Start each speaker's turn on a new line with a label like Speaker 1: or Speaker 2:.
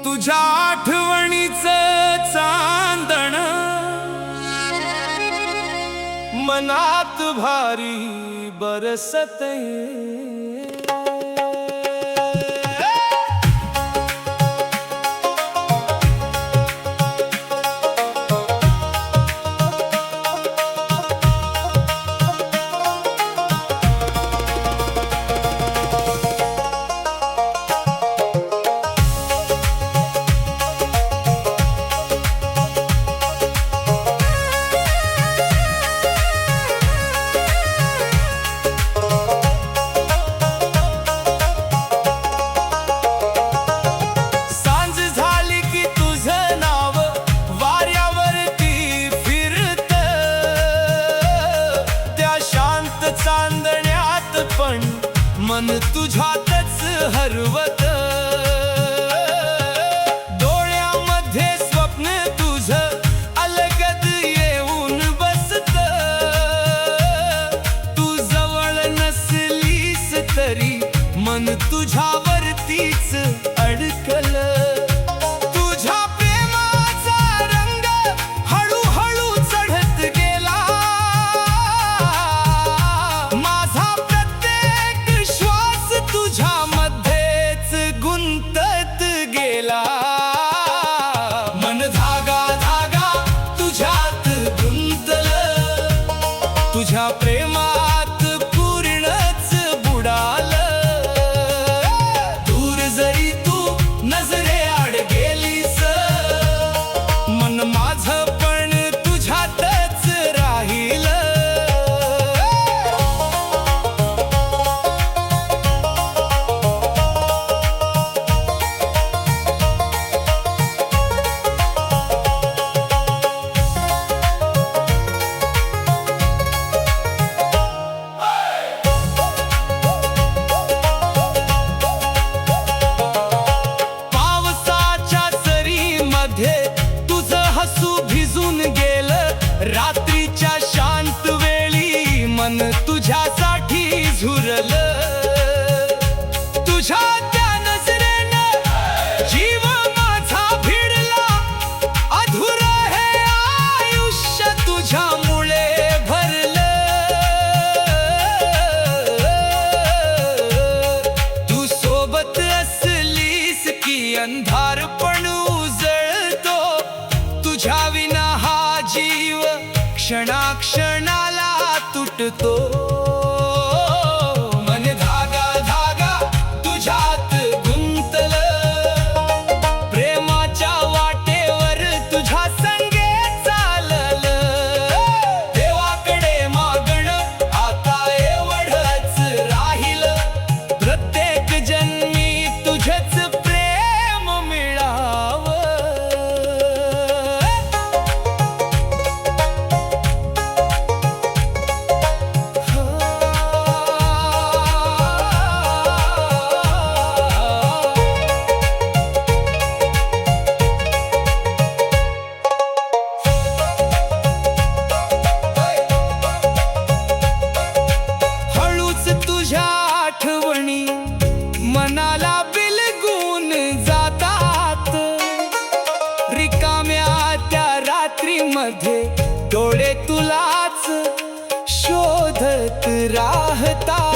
Speaker 1: तुझ्या आठवणीचं चांदण मनात भारी बरसतंय। चांदण्यात पण मन तुझ्यातच हरवत, डोळ्यामध्ये स्वप्न तुझं अलगद येऊन बसत। तू जवळ नसलीस तरी मन तुझ्यावरतीच अडकलं। मन धागा धागा तुझ्यात गुंतलं, तुझ्या प्रेमात पूर्णच बुडालं। दूर जरी तू नजरेआड गेलीस, मन माझं पण तुझ्यातच राहिलं। तुझं हसू भिजून गेलं, रात्रीच्या शांत वेळी मन तुझ्यासाठी झुरलं। तुझ्या त्या नजरेनं जीव माझा भिडला, अधुरं हे आयुष्य तुझ्यामुळे भरलं। तू सोबत असलीस की अंधार पण उजळतो, तुझ्या विना हा जीव क्षणाक्षणाला तुटतो। मन धागा धागा तुझ्यात गुंतलं, प्रेमाच्या वाटेवर तुझ्या संगे चाललं। देवाकडे मागणं आता एवढंच राहिलं, प्रत्येक जन्मी तुझेच प्रेम मिळावं। तुझ्या आठवणी मनाला बिलगून जातात, रिकाम्या त्या रात्रीमध्ये डोळे तुलाच शोधत राहतात।